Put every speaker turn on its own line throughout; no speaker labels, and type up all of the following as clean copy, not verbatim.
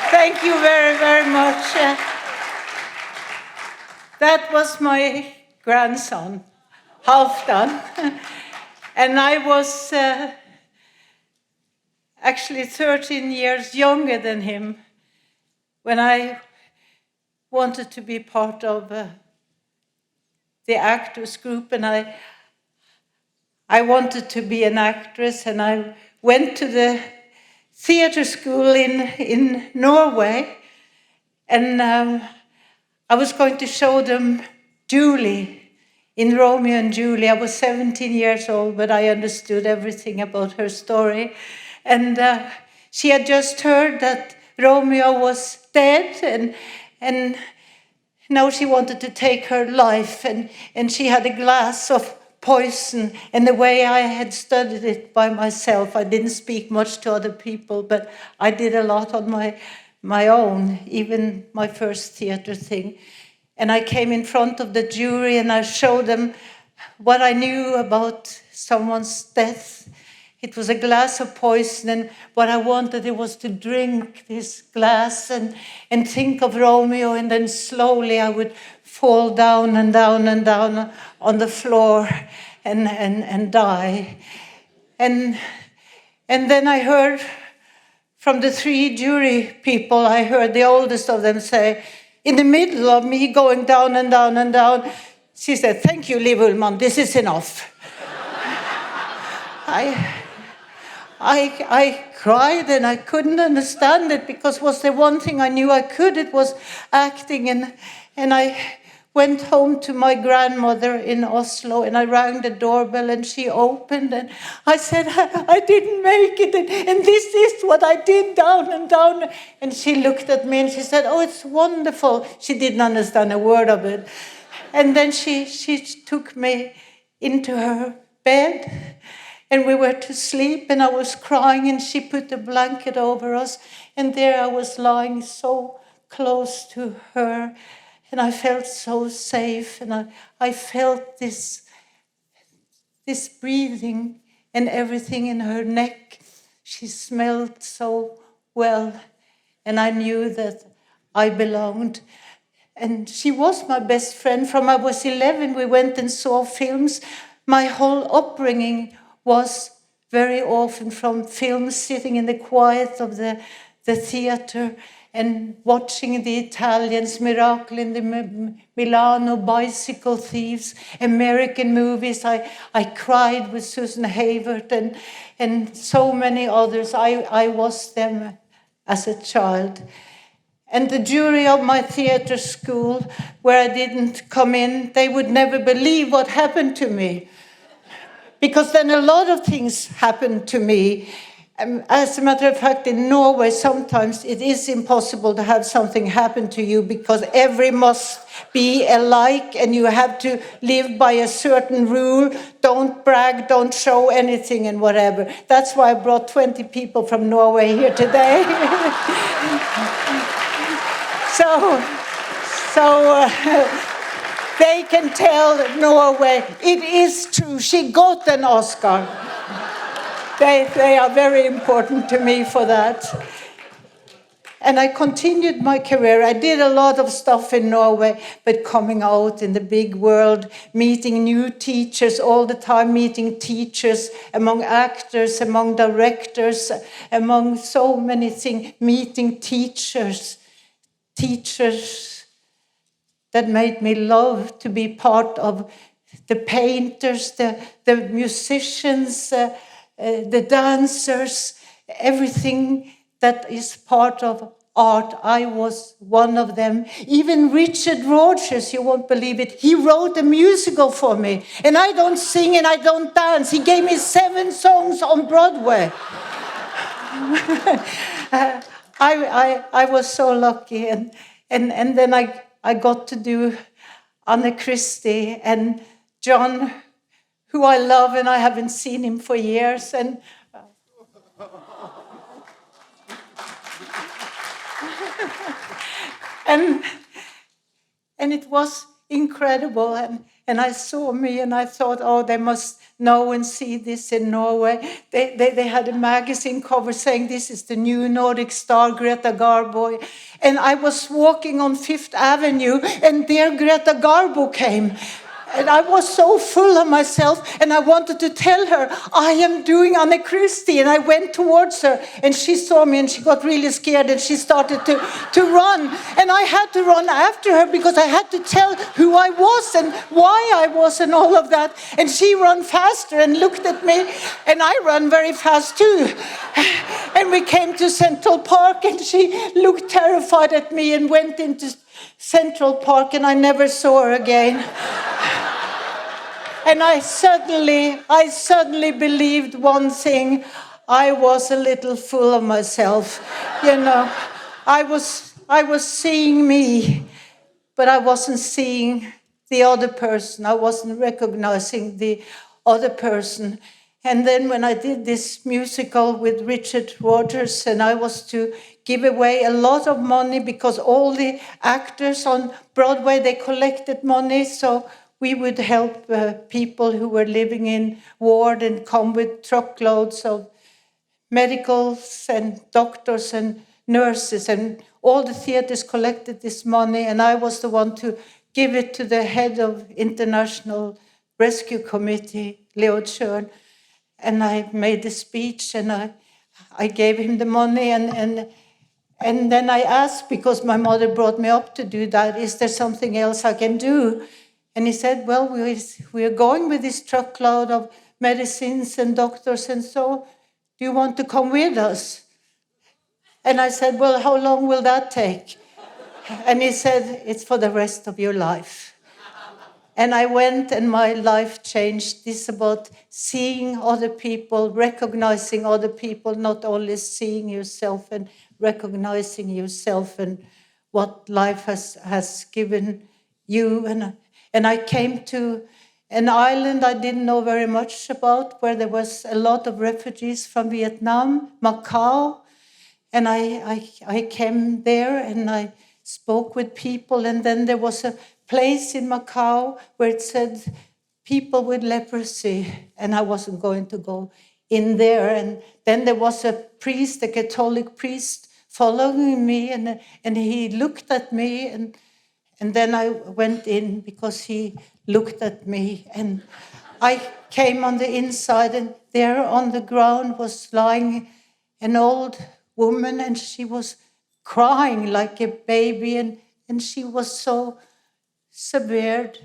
Thank you very, very much. That was my grandson, Halfdan. And I was actually 13 years younger than him when I wanted to be part of the actors group, and I wanted to be an actress, and I went to the theater school in Norway, and I was going to show them Julie in Romeo and Julie. I was 17 years old, but I understood everything about her story. And she had just heard that Romeo was dead, and now she wanted to take her life, and she had a glass of poison. And the way I had studied it by myself, I didn't speak much to other people, but I did a lot on my own, even my first theater thing. And I came in front of the jury and I showed them what I knew about someone's death. It was a glass of poison, and what I wanted it was to drink this glass and think of Romeo, and then slowly I would fall down and down and down on the floor and die. And then I heard from the three jury people, I heard the oldest of them say, in the middle of me going down and down and down, she said, "Thank you, Liv Ullmann, this is enough." I cried and I couldn't understand it, because was the one thing I knew I could, it was acting. And I went home to my grandmother in Oslo, and I rang the doorbell, and she opened, and I said, I didn't make it, and this is what I did, down and down. And she looked at me and she said, "Oh, it's wonderful." She didn't understand a word of it. And then she took me into her bed, and we were to sleep, and I was crying, and she put a blanket over us, and there I was lying so close to her, and I felt so safe, and I felt this breathing and everything in her neck. She smelled so well, and I knew that I belonged. And she was my best friend. From I was 11, we went and saw films. My whole upbringing was very often from films, sitting in the quiet of the theater and watching the Italians, Miracle in the Milano, Bicycle Thieves, American movies. I cried with Susan Hayward and so many others. I was them as a child. And the jury of my theater school, where I didn't come in, they would never believe what happened to me. Because then a lot of things happened to me. As a matter of fact, in Norway, sometimes it is impossible to have something happen to you, because every must be alike, and you have to live by a certain rule. Don't brag, don't show anything, and whatever. That's why I brought 20 people from Norway here today. So they can tell Norway, it is true, she got an Oscar. They are very important to me for that. And I continued my career. I did a lot of stuff in Norway, but coming out in the big world, meeting new teachers all the time, meeting teachers, among actors, among directors, among so many things, meeting teachers that made me love to be part of the painters, the musicians, the dancers, everything that is part of art. I was one of them. Even Richard Rodgers, you won't believe it, he wrote a musical for me. And I don't sing and I don't dance. He gave me 7 songs on Broadway. I was so lucky. And then I got to do Anne Christie, and John, who I love, and I haven't seen him for years. And it was incredible. And I saw me and I thought, oh, they must know and see this in Norway. They had a magazine cover saying this is the new Nordic star, Greta Garbo. And I was walking on Fifth Avenue and there Greta Garbo came. And I was so full of myself and I wanted to tell her, I am doing Anne Christie. And I went towards her and she saw me and she got really scared and she started to run. And I had to run after her because I had to tell who I was and why I was and all of that. And she ran faster and looked at me and I ran very fast too. And we came to Central Park and she looked terrified at me and went into Central Park and I never saw her again. And I suddenly believed one thing. I was a little full of myself. You know, I was seeing me, but I wasn't seeing the other person. I wasn't recognizing the other person. And then when I did this musical with Richard Waters, and I was to give away a lot of money because all the actors on Broadway, they collected money, so we would help people who were living in ward and come with truckloads of medicals and doctors and nurses, and all the theaters collected this money, and I was the one to give it to the head of International Rescue Committee, Leo Tschörn, and I made the speech and I gave him the money and then I asked, because my mother brought me up to do that, is there something else I can do? And he said, well, we're going with this truckload of medicines and doctors and so, do you want to come with us? And I said, well, how long will that take? And he said, it's for the rest of your life. And I went and my life changed. This is about seeing other people, recognizing other people, not only seeing yourself and recognizing yourself and what life has given you. And I came to an island I didn't know very much about, where there was a lot of refugees from Vietnam, Macau. And I came there and I spoke with people. And then there was a place in Macau where it said people with leprosy. And I wasn't going to go in there. And then there was a priest, a Catholic priest, following me. And he looked at me. And then I went in because he looked at me. And I came on the inside. And there on the ground was lying an old woman, and she was crying like a baby, and she was so severed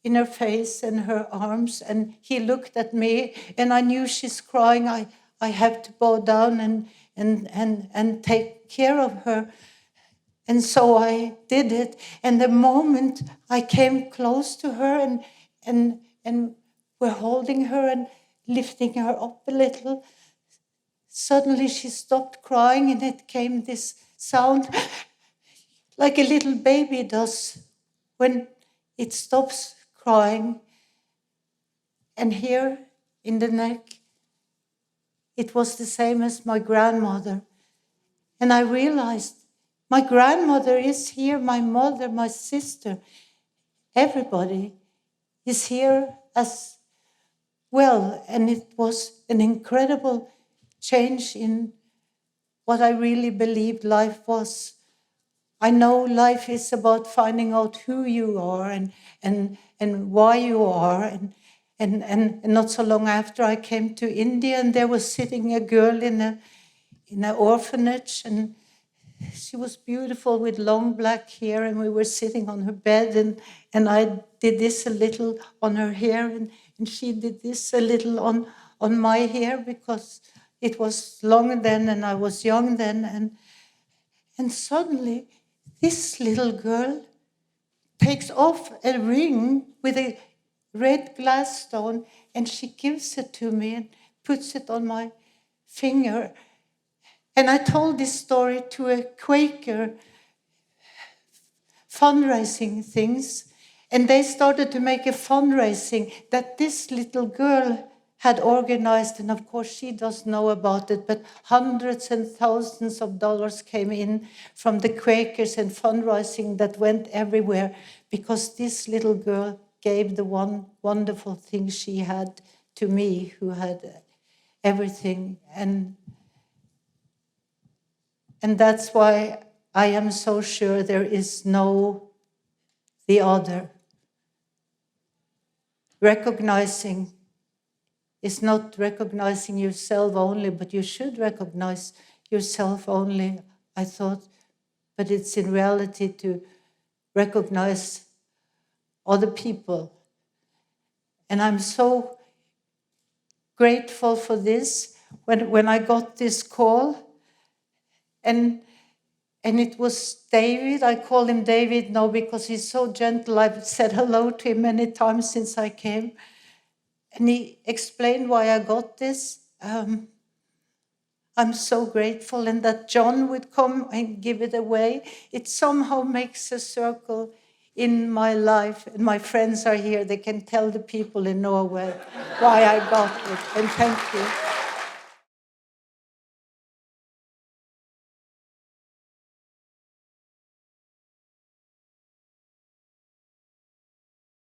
in her face and her arms. And he looked at me, and I knew she's crying. I have to bow down and take care of her. And so I did it. And the moment I came close to her and we're holding her and lifting her up a little, suddenly she stopped crying and it came this sound like a little baby does when it stops crying. And here in the neck, it was the same as my grandmother. And I realized my grandmother is here, my mother, my sister, everybody is here as well. And it was an incredible change in what I really believed life was. I know life is about finding out who you are and why you are. And not so long after I came to India, and there was sitting a girl in an orphanage, and she was beautiful with long black hair, and we were sitting on her bed, and I did this a little on her hair, and she did this a little on my hair, because it was long then and I was young then. And suddenly this little girl takes off a ring with a red glass stone, and she gives it to me and puts it on my finger. And I told this story to a Quaker fundraising things, and they started to make a fundraising that this little girl had organized, and of course she doesn't know about it, but hundreds and thousands of dollars came in from the Quakers and fundraising that went everywhere because this little girl gave the one wonderful thing she had to me, who had everything. And that's why I am so sure there is no the other. Recognizing is not recognizing yourself only, but you should recognize yourself only, I thought. But it's in reality to recognize other people. And I'm so grateful for this. When I got this call, and it was David. I call him David now because he's so gentle. I've said hello to him many times since I came. And he explained why I got this. I'm so grateful. And that John would come and give it away. It somehow makes a circle in my life. And my friends are here. They can tell the people in Norway why I got it. And thank you.